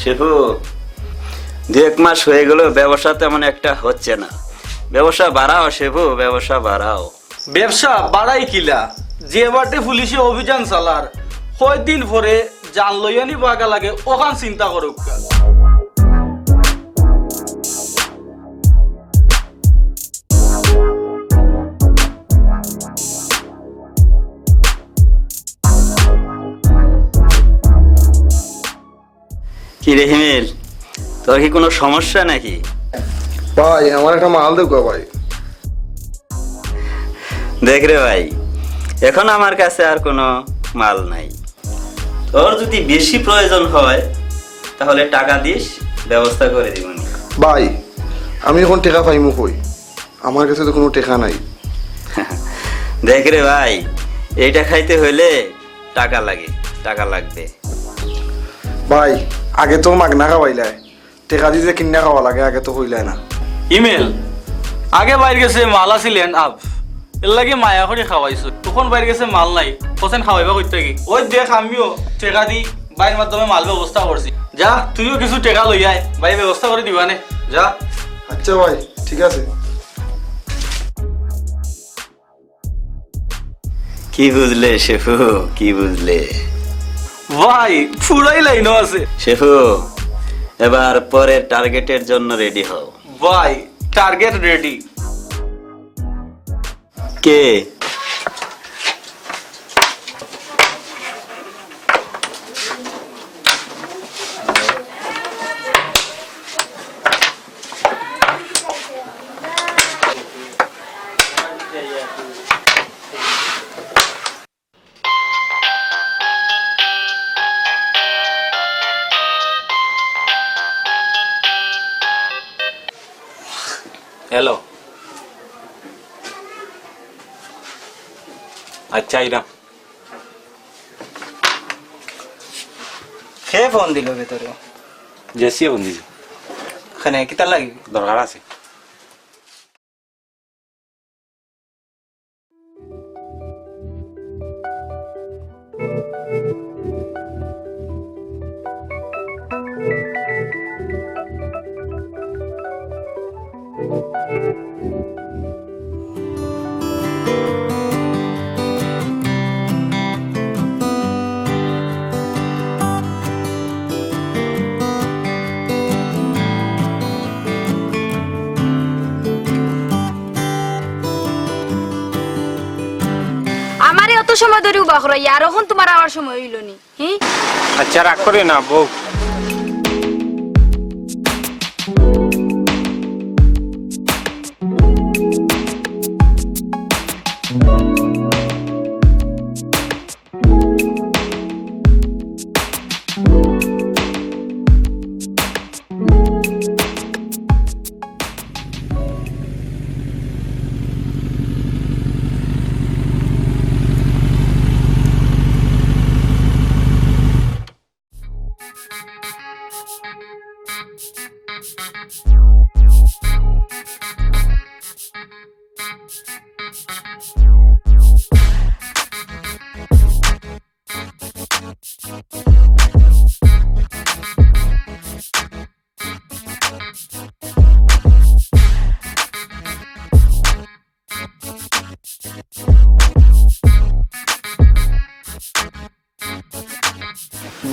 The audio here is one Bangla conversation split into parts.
শেফু, 2-1 মাস হয়ে গেল, ব্যবসা তেমন একটা হচ্ছে না। ব্যবসা বাড়াও শেফু, ব্যবসা বাড়াও। ব্যবসা বাড়াই কিলা, যে বাটে পুলিশে অভিযান চালার কয়দিন পরে জান লইয়ানি বাগা লাগে ওখান চিন্তা করুক। কি রে হিমেল, তোর কি কোনো সমস্যা নাকি? ভাই আমার একটা মাল দেবো ভাই। দেখ রে ভাই, এখন আমার কাছে আর কোনো মাল নাই। তোর যদি বেশি প্রয়োজন হয় তাহলে টাকা দিস, ব্যবস্থা করে দিবনি। ভাই আমি এখন টেকা পাইমু কই? আমার কাছে তো কোনো টেকা নাই। দেখ রে ভাই, এইটা খাইতে হইলে টাকা লাগে, টাকা লাগবে। ভাই আগে তো মাগনা খাওয়াইলাই, টেকা দিয়ে যে কিনা খাওয়া লাগে আগে তো হইলাই না। ইমেল আগে বাইরে গেছে মাল আসিলেন আপ, এর লাগে মায়া করে খাওয়াইছো, তখন বাইরে গেছে মাল নাই, কোসেন খাওয়াইবা কইতে কি? ওই দেখ আমিও টেকা দি বাইরের মাধ্যমে মাল ব্যবস্থা করছি। যা তুইও কিছু টেকা লই আয়, বাইরে ব্যবস্থা করে দিবানে যা। আচ্ছা ভাই ঠিক আছে। কি বুঝলে শেফু, কি বুঝলে? ভাই পুরাই লাইনও আছে। শেফু, এবার পরের টার্গেটের জন্য রেডি হও। ভাই টার্গেট রেডি। কে? হ্যালো, আচ্ছা ইরাম কে ফোন দিল ভেতরে? জেসিয়ে বন্দিছি, ওখানে কিতা লাগবে? দরকার আছে। আমারে অত সময় ধরে উবা করাই, আর এখন তোমার আওয়ার সময় হইল নি? আচ্ছা রাগ করে না বউ।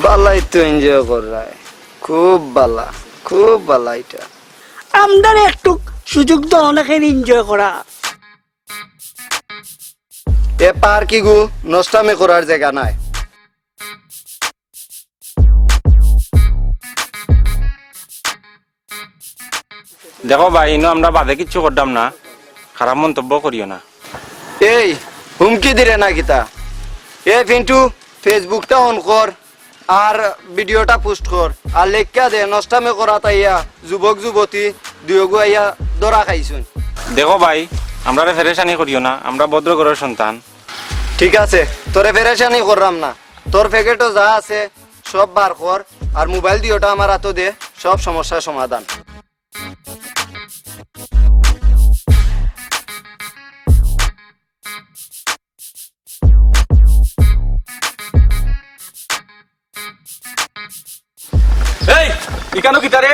বালাই তো এনজয় কর রায়, খুব বালা, খুব বালা। এটা আমাদের একটু সুযোগ তো অনেকের এনজয় করা। এ পার কি গো, নষ্টামে করার জায়গা নাই। দেখো ভাই, ইনো আমরা বাদে কিচ্ছু করতাম না, খারাপ মন্তব্য করিও না। এই হুমকি দিরে না কিতা? এ পিন্টু, ফেসবুকটা অন কর আর ভিডিওটা পোস্ট কর, আর লেখা দে নষ্টামে করা তাইয়া যুবক যুবতী দুয়োগু আইয়া দরা খাইছুন। দেখো ভাই, আমরা ফেরেশানি করিও না, আমরা ভদ্র ঘরের সন্তান। ঠিক আছে, তোরে ফেরেশানি করলাম না, তোর প্যাকেটও যা আছে সব বার কর, আর মোবাইল দিওটা আমার হাতে দে, সব সমস্যার সমাধান। এই ইকানো কিতারে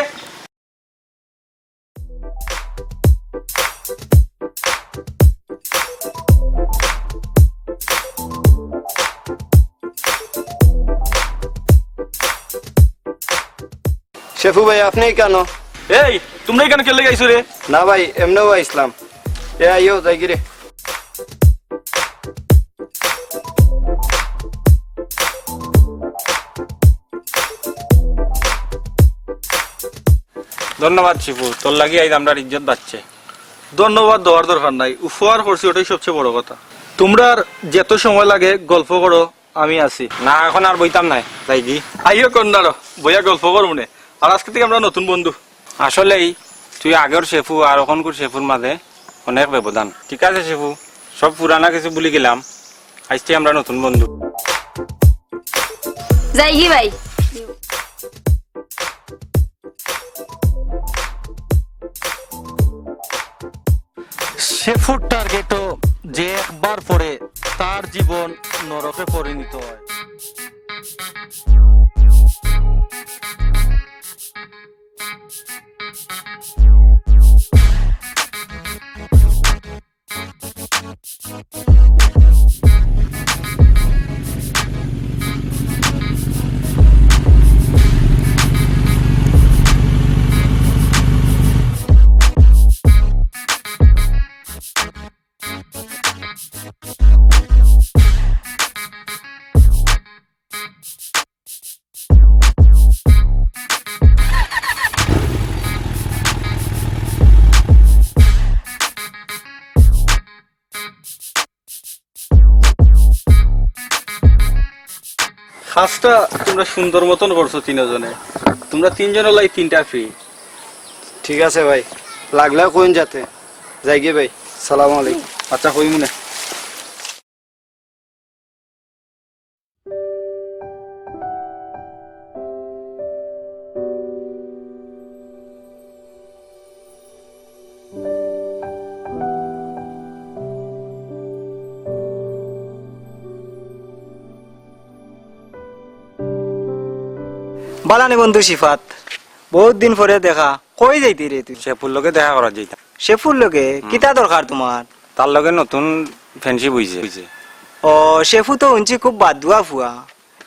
শেফু ভাই আপনি কেন? এই তোমরা এখানে কেলে গাইছো রে? না ভাই এমনিও ইসলাম এ আইও যাই গিরে। ধন্যবাদ শিবু, তোর লাগি আইজ আমরা ইজ্জত বাড়ছে। ধন্যবাদ দেওয়ার দরকার নাই, উপহার করছি ওটাই সবচেয়ে বড় কথা। তোমরা যত সময় লাগে গল্প করো, আমি আছি। না এখন আর বইতাম নাই, তাই কি আইও কন্যার বইয়া গল্প করো মনে। আর আজকে থেকে আমরা নতুন বন্ধু। আসলেই তুই আগের শেফু আর এখনকার শেফুর মাঝে অনেক ব্যবধান। ঠিক আছে শেফু, সব পুরানা কিছু ভুলে গেলাম, আজকে আমরা নতুন বন্ধু। যাই কি ভাই? শেফুর টার্গেটও যে একবার পরে তার জীবন নরকে পরিণত হয়। কাজটা তোমরা সুন্দর মতন করছো তিনজনে। তোমরা তিনজন লাই 3টা ফ্রি। ঠিক আছে ভাই, লাগলে কোন যাতে যাই গে ভাই। সালাম আলাইকুম। আচ্ছা কই মনে। বালানি বন্ধু সিফাত, বহুত দিন পরে দেখা। কই যাইতি রে তুই? শেফুর লগে দেখা করা যাইতাম। শেফুর লগে কিতা দরকার তোমার? তার লগে নতুন ফ্রেন্ডশিপ হইছে। ও শেফু তো উঞ্চি খুব বাদুয়া ফুয়া,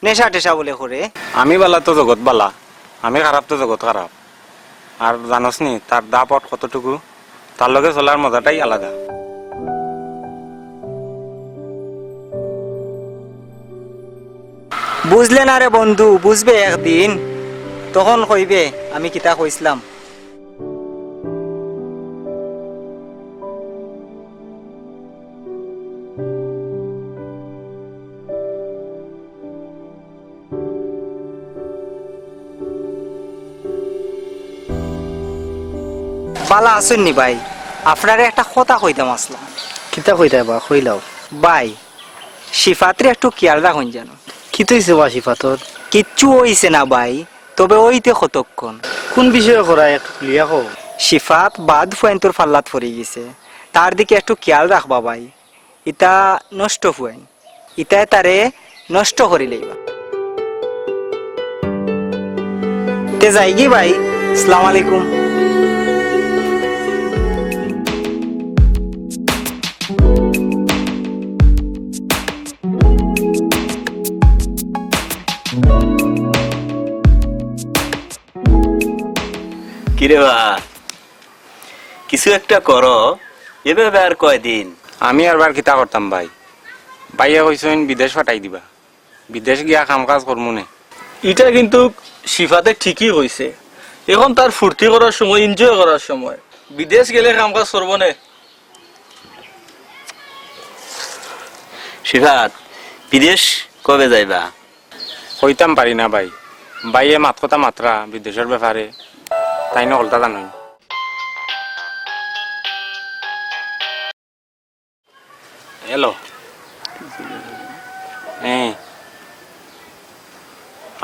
নেশা টেশা বলে করে। আমি বালা তো জগৎ বালা, আমি খারাপ তো জগৎ খারাপ। আর জানোস নি তার দাপট কতটুকু? তার লগে চলার মজাটাই আলাদা। বুঝলে না রে বন্ধু, বুঝবে একদিন, তখন কইবে আমি কিতা কইছিলাম। বালা আসেননি ভাই, আপনারে একটা কথা কইতাম আসলাম। কিতা কইতা বা কইলাও? ভাই সিফাত্রে একটু খেয়াল রাখুন যেন। কি তৈছে বা সিফাতর? কিচ্ছু হইছে না ভাই, তবে ওইতে কতক্ষণ। কোন বিষয়ে করা একটু ক্লিয়ার কও। সিফাত বাদ ফুয়াইন্তর ফাল্লাত পড়ে গেছে, তার দিকে একটু খেয়াল রাখবা ভাই। ইটা নষ্ট ফুয়াইন, ইটায় তারে নষ্ট করি লইবা। তে যাই কি ভাই, আসসালামু আলাইকুম। কিরে বা, কিছু একটা করো, এভাবে আর কয়দিন? আমি আরবার কিতা করতাম ভাই, ভাইয়া কইছেন বিদেশ পাঠাই দিবা, বিদেশ গিয়া কাম কাজ করমু নে। এটা কিন্তু সিফাতে ঠিকই হইছে। এখন তার ফুর্তি করার সময়, এনজয় করার সময়। বিদেশ গেলে কাম কাজ করবো না। সিফাত, বিদেশ কবে যাইবা? কইতাম পারি না ভাই, ভাইয়ে মাত কথা মাত্রা বিদেশের ব্যাপারে, তাই না কলতা জানুন। হ্যালো, হ্যাঁ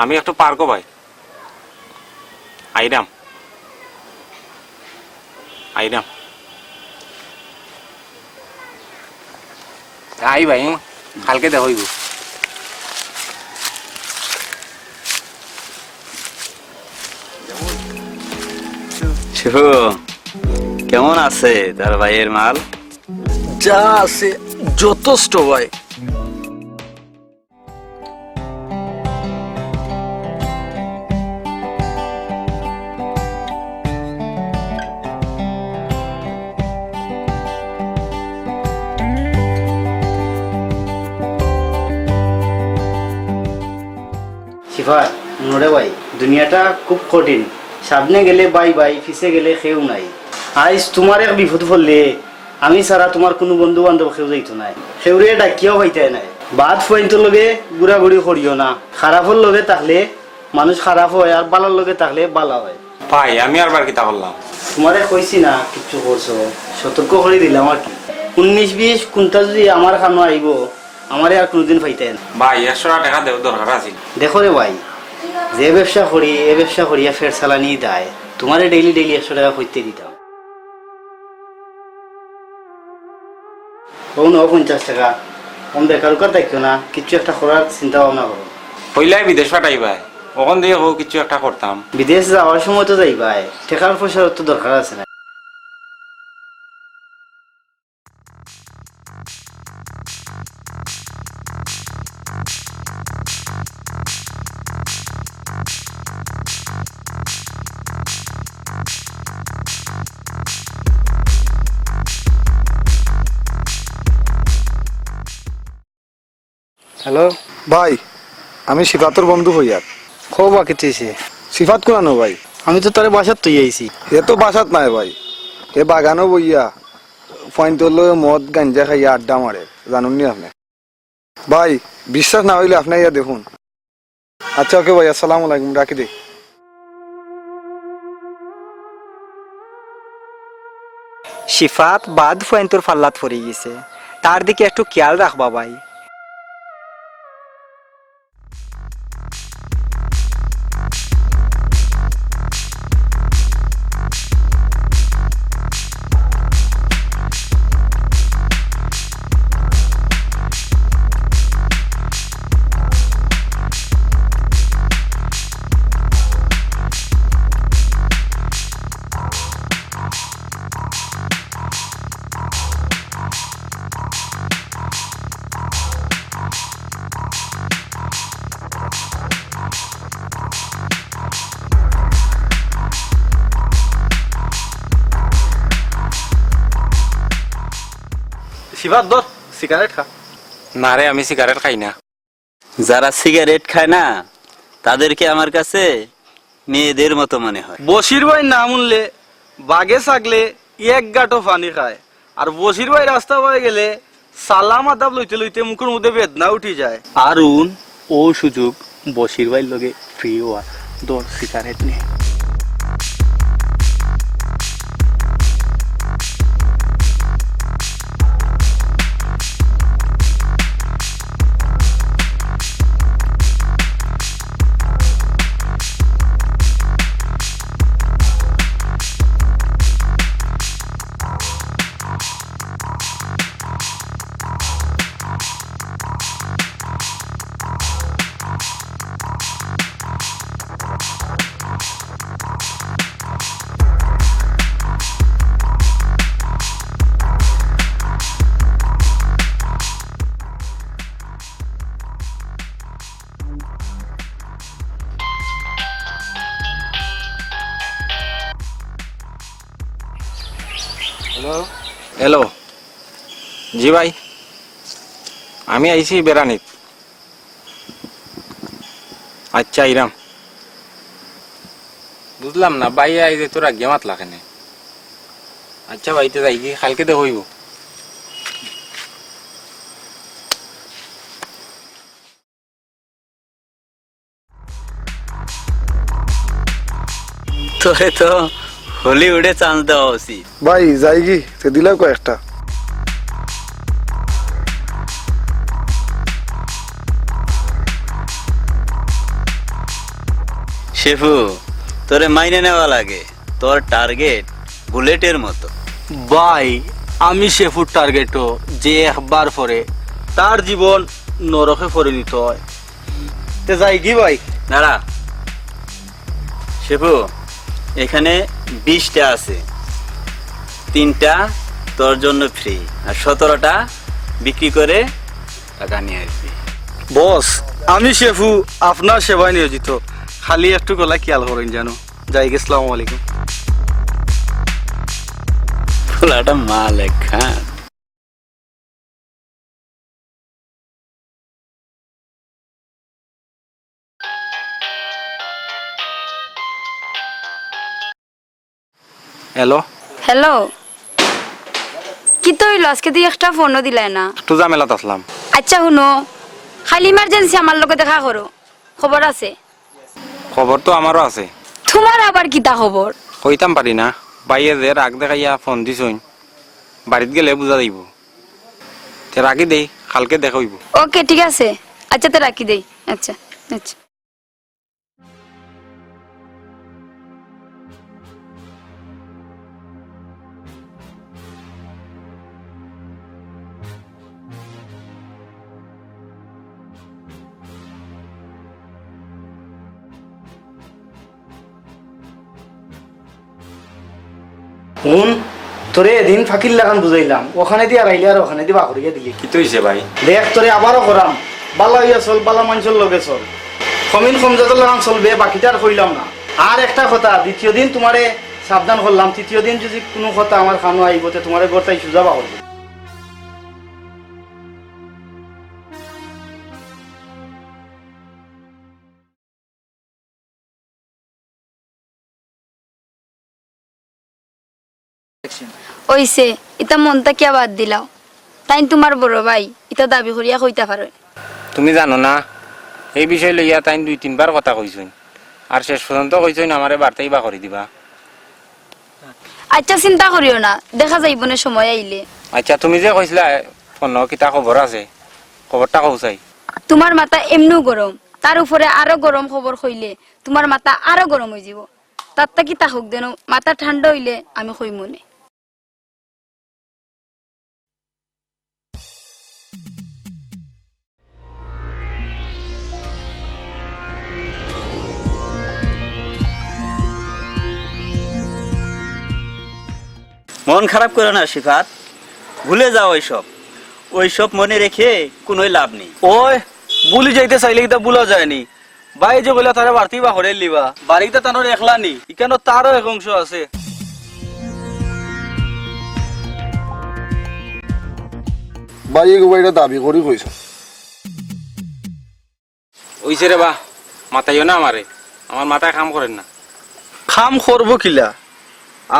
আমি একটু পার্কো ভাই, আইরাম আইরাম আই ভাই, কালকে দেখা হইব। শেফু কেমন আছে তার ভাইয়ের মাল? যা আছে যথেষ্ট ভাই। শিফা নোরে ভাই, দুনিয়াটা খুব কঠিন। সামনে গেলে বাই বাই, পিছে গেলে কেউ নাই। আইস তোমার এক বিপদ পড়লে আমি ছাড়া তোমার কোনো বন্ধু বান্ধব কেউ যাইতো নাই, সেউরে ডাকিয়াও পাইতে নাই। বাদ পয়েন্টর লগে ঘুরাঘুরি করিও না। খারাপের লগে থাকলে মানুষ খারাপ হয়, আর বালার লগে থাকলে বালা হয়। ভাই আমি আর বার কিতা করলাম? তোমারে কইছি না কিচ্ছু করছো, সতর্ক করে দিলাম আর কি। 19-20 কোনটা যদি আমার খানো আইব, আমারে আর কোনোদিন পাইতে না। ভাই 100 টাকা দেওয়ার দরকার আছে। দেখো রে ভাই, যে ব্যবসা করি এ ব্যবসা করিয়া ফের চালানি দেয়, তোমারে ডেইলি 100 টাকা করতে দিতাম। ও 50 টাকা কম বেকার উকার দেখো না, কিছু একটা করার চিন্তা ভাবনা করো। পইলাই বিদেশ পাঠাই ভাই, ওখান দিয়ে হোক কিছু একটা করতাম। বিদেশ যাওয়ার সময় তো যাইবাই, টাকার পয়সার তো দরকার আছে না। হ্যালো ভাই আমি সিফাতর বন্ধু হইয়ার। খো বা কেটেছে? সিফাত কোনানো ভাই? আমি তো তারে বাসার তুই আইছি। এ তো বাসাত নাই ভাই, এ বাগানও বইয়া পয়েন্টল মদ গাঞ্জা খাইয়া আড্ডা মারে, জানুন নি আপনি? ভাই বিশ্বাস না হইলে আপনি ইয়া দেখুন। আচ্ছা ওকে ভাই, আসসালামু আলাইকুম, রাখি দে। শিফাত বাদ ফুয়াইন্তর ফাল্লাত পড়ে গেছে, তার দিকে একটু খেয়াল রাখবা ভাই। শিবাদ দর সিগারেট খা। না রে আমি সিগারেট খাই না। যারা সিগারেট খায় না তাদেরকে আমার কাছে মেয়েদের মতো মনে হয়। বশির ভাই না শুনলে বাগে থাকলে এক গাঁটো পানি খায়, আর বশির ভাই রাস্তা পায়ে গেলে সালাম আদাব লইতে লইতে মুখের মধ্যে বেদনা উঠি যায়। আর ও সুযোগ বশির ভাইয়ের লগে ফ্রি হওয়া, দর সিগারেট নে। হ্যালো জি ভাই, আমি আইছি বেড়ানিত। আচ্ছা ইরাম, বুঝলাম না ভাই আইজে তোরা গেমাত লাগানে। আচ্ছা ভাইতে যাই কি কালকে দে হইব। তোরে তো হলিউডে চান্স দেওয়া উচিত। ভাই যাই কি সে দিলাম কয়েকটা। শেফু তোরে মাইনে নেওয়া লাগে, তোর টার্গেট বুলেটের মতো। ভাই আমি শেফুর টার্গেটও যে একবার পরে তার জীবন নরকে পরিণত হয়। তে যাই কি ভাই? দাঁড়া শেফু, এখানে 20টা আছে, 3টা তোর জন্য ফ্রি, আর 17টা বিক্রি করে টাকা নিয়ে আসবি। বস, আমি শেফু আপনার সেবায় নিয়োজিত, খালি একটু গলা খেয়াল করেন জানো। যাই গে, আসসালামু আলাইকুম। খোলাটা মালিক খান। হ্যালো, হ্যালো, কি তো হইলো আজকে তুই একটা ফোনও দিলাই না? একটু ঝামেলাত আসলাম। আচ্ছা শুনো, খালি ইমার্জেন্সি আমার লগে দেখা করো, খবর আছে? খবর তো আমারও আছে, তোমার আবার কিতা খবর? কইতাম পারি না। বাইয়ে যে রাগ দেখাইয়া ফোন দিছইন, বাড়িত গেলে বুঝা যাইব। তে রাগি দেই, কালকে দেখা হইব। ওকে ঠিক আছে, আচ্ছা তো রাখি দেই। আচ্ছা আচ্ছা। শুন, তোরে এদিন ফাঁকির লাগান বুঝাইলাম, ওখানে দিয়ে আইলে আর ওখানে দিয়ে বাকরিয়ে দিলি। কি তো হইছে ভাই? দেখ তোরে আবারও করাম, বালা হইয়া চল, বালা মানুষের লগে চল, কমিন কমজাতের লাগান চলবে, বাকিটা আর কইলাম না। আর একটা কথা, দ্বিতীয় দিন তোমারে সাবধান করলাম, তৃতীয় দিন যদি কোনো কথা আমার খানো আইব তে তোমারে গড়তাই সুজা বাকরবে। ওইছে, ইতা মনটা কিয়া বাদ দিলাও? তাই তোমার বড় ভাই ইতা দাবি করিয়া কইতা পারে। তুমি জানো না, এই বিষয় লইয়া তাই 2-3 বার কথা কইছইন, আর শেষ পর্যন্ত কইছইন আমারে বার্তাই বা করে দিবা। আচ্ছা চিন্তা করিও না, দেখা যাইব না সময় আইলে। আচ্ছা, তুমি যে কইছিলা ফোন কিতা খবর আছে, খবরটা কৌসাই। তোমার মাথা এমনিও গরম, তার উপরে আরো গরম খবর কইলে তোমার মাথা আরো গরম হয়ে যাব। তারটা কি তা হোক দেন, মাথা ঠান্ডা হইলে আমি কই মনে। মন খারাপ করো না সিফাত, ভুলে যাও ওইসব মনে রেখে কোনো লাভ নেই। ওই বুলি যাইতে চাইলে কিতা বুলা যায়নি। ভাই যে কইলা তারা বাড়তি বা হরে লিবা, বাড়িতে তানোর একলা নি, ইকানো তারও এক অংশ আছে। ভাই এগুলো এটা দাবি করি কইছ। ওইছে রে বা, মাথাইও না আমারে, আমার মাথায় কাম করেন না। খাম করবো কিলা,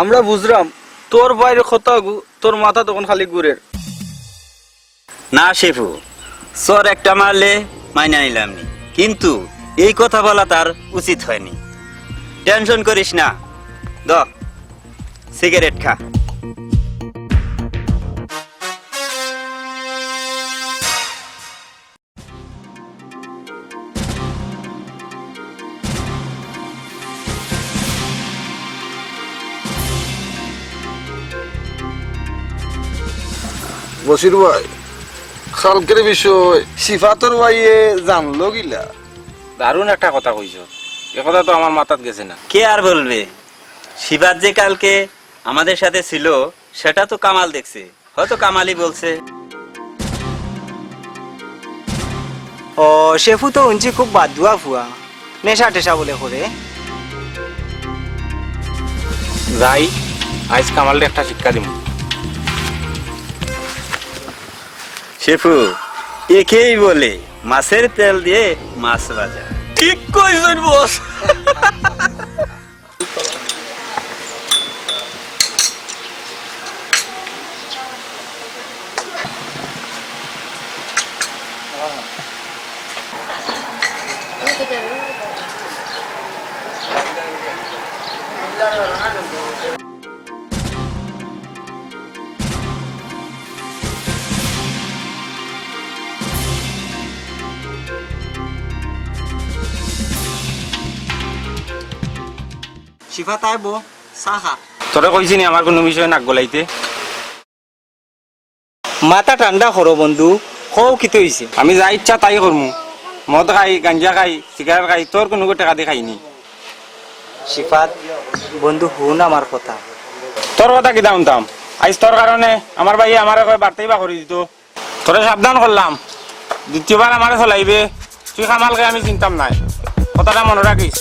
আমরা বুঝলাম তোর বাইরে কথা, তোর মাথা তখন খালি ঘুরের। না শেফু, চর একটা মারলে মাইনা নিলাম নি, কিন্তু এই কথা বলা তার উচিত হয়নি। টেনশন করিস না, দ সিগারেট খা। বসির ভাই, কালকের বিষয় সিফাতর ভাইয়ে জানলো গিলা? দারুণ একটা কথা কইছ, এ কথা তো আমার মাথাত গেছে না। কে আর বলবে, শিবাত যে কালকে আমাদের সাথে ছিল সেটা তো কামাল দেখছে, হয়তো কামালই বলছে। ও শেফু তো উঞ্চি খুব বাদুয়া ফুয়া, নেশা টেশা বলে করে। যাই, আজ কামালটা একটা শিক্ষা দিব। শেফু, একেই বলে মাছের তেল দিয়ে মাছ ভাজা। ঠিক কইছেন বস। শিফা তাই বো সাহা, তোরে কইছি নি আমার কোনো বিষয় নাক গলাইতে। মাথা ঠান্ডা করো বন্ধু, কও কি হইছে? আমি যা ইচ্ছা তাই করমু, মদ খাই, গাঞ্জা খাই, সিগারেট খাই, তোর কোনো টাকা দিয়ে খাইনি। সিফাত বন্ধু হুন আমার কথা। তোর কথা কি দাম দাম আজ তোর কারণে আমার ভাই আমার বার্তাই বা করে দিত, তোরে সাবধান করলাম, দ্বিতীয়বার আমারে চলাইবে তুই খামালকে আমি চিন্তাম নাই, কথাটা মনে রাখিস।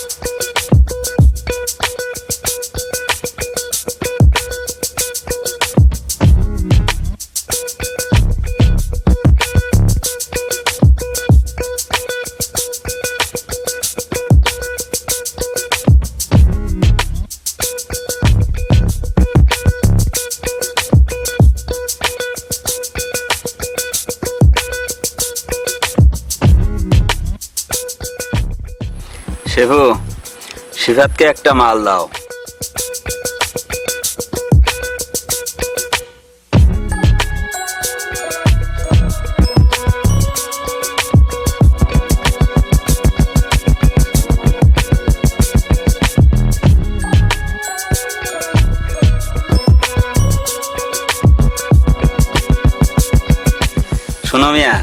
শেফু, সিফাতকে একটা মাল দাও। শোনো মিয়া,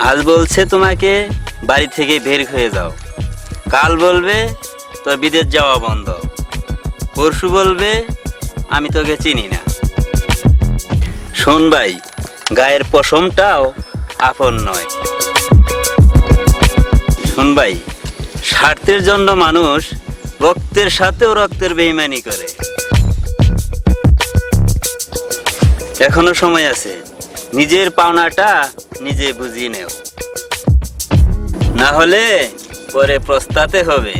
আজ বলছে তোমাকে বাড়ি থেকে বের হয়ে যাও, কাল বলবে তোর বিদেশ যাওয়া বন্ধ, পরশু বলবে আমি তোকে চিনি না। শোন ভাই, গায়ের পশমটাও আপন নয়। শোন ভাই, স্বার্থের জন্য মানুষ রক্তের সাথেও রক্তের বেইমানি করে। এখনো সময় আছে, নিজের পাওনাটা নিজে বুঝিয়ে নেও, না হলে পরে প্রস্তাতে হবে।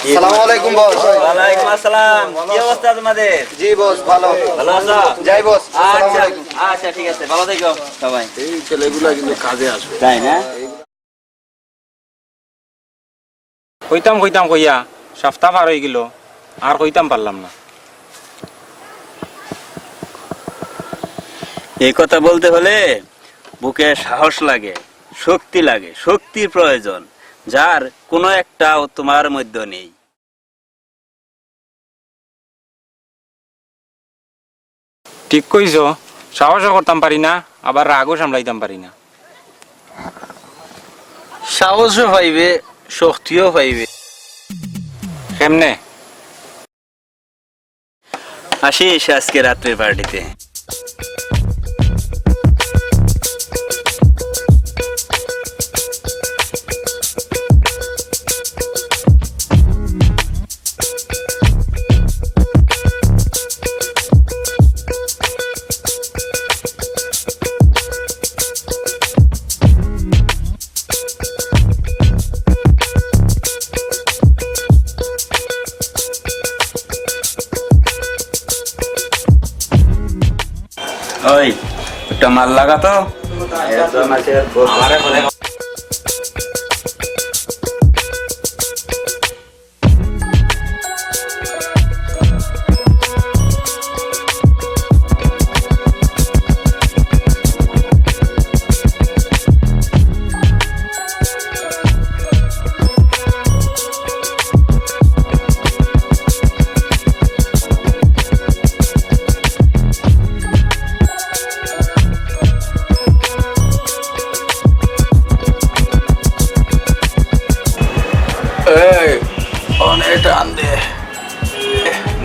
আসসালামু আলাইকুম বস। ওয়ালাইকুম আসসালাম। কি অবস্থা তোমাদের? জি বস, ভালো। ভালো আছো? যাই বস। আসসালামু আচ্ছা আলাইকুম। আচ্ছা, ঠিক আছে, ভালো থেকো সবাই। এই ছেলেগুলা কিন্তু কাজে আসবে। তাই না? কইতাম কইতাম কইয়া সপ্তাহ পার হয়ে গেল, আর কইতাম পারলাম না। এই কথা বলতে হলে বুকে সাহস লাগে, শক্তি লাগে, শক্তির প্রয়োজন, যার কোনো একটাও তোমার মধ্যে নেই। ঠিক কইছো, সাহসও করতাম পারি না, আবার রাগও সামলাইতাম পারি না। সাহসও পাইবে, শক্তিও পাইবে। কেমনে? আসিস আজকে রাত্রের পার্টিতে? ওই একটা মাল লাগাতো।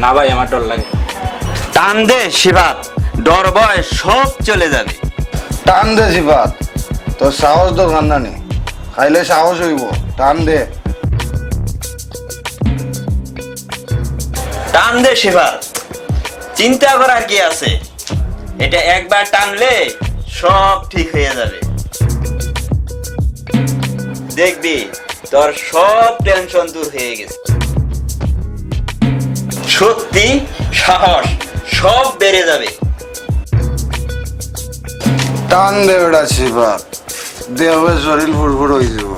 না ভাই, আমার ডর লাগে। টান দে শিবাত, ডর ভয় সব চলে যাবে। টান দে সিফাত, তোর সাহস তো কান্না নেই, খাইলে সাহস হইব। টান দে। টান দে শিবাত, চিন্তা করার কি আছে? এটা একবার টানলে সব ঠিক হয়ে যাবে। দেখবি তোর সব টেনশন দূর হয়ে গেছে, শক্তি সাহস সব বেড়ে যাবে। টান দে বেটা সিফাত, দেহ শরীর ফুরফুর হয়ে যাব।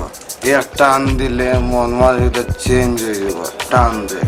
এক টান দিলে মন মানসিকতা চেঞ্জ হয়ে যাব। টান দে।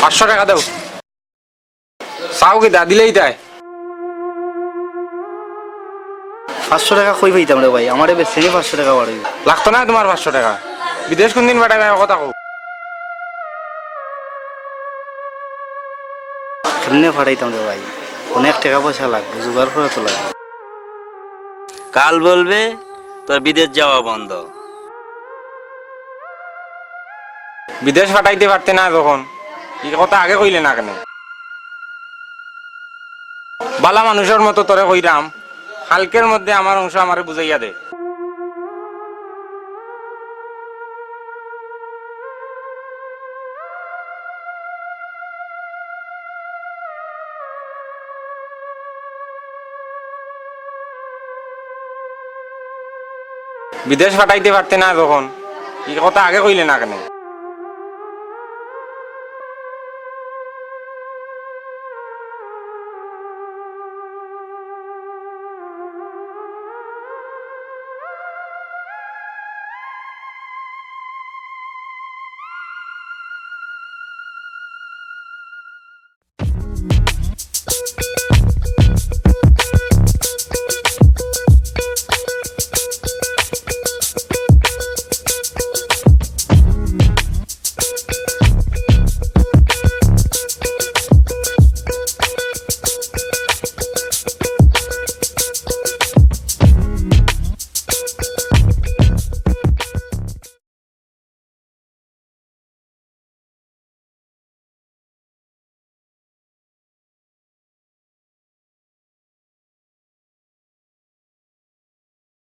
500 টাকা দাও চাও কি দা দিলেই তাই 500 টাকা কই পাইতাম রে ভাই, আমার এবার শ্রেণী 500 টাকা বাড়াই। লাগতো না তোমার 500 টাকা? বিদেশ কোন দিন পাঠাবে কথা কও। কেমনে ফাটাইতাম রে ভাই, অনেক টাকা পয়সা লাগবে, জোগাড় করা তো লাগবে। কাল বলবে তোর বিদেশ যাওয়া বন্ধ। বিদেশ পাঠাইতে পারতে না যখন এই কথা আগে কইলে না কেন? বালা মানুষের মতো তোরে কইরাম, হালকের মধ্যে আমার অংশ আমারে বুঝাইয়া দে। বিদেশ পাঠাইতে পারতে না যখন এই কথা আগে কইলে না কেন?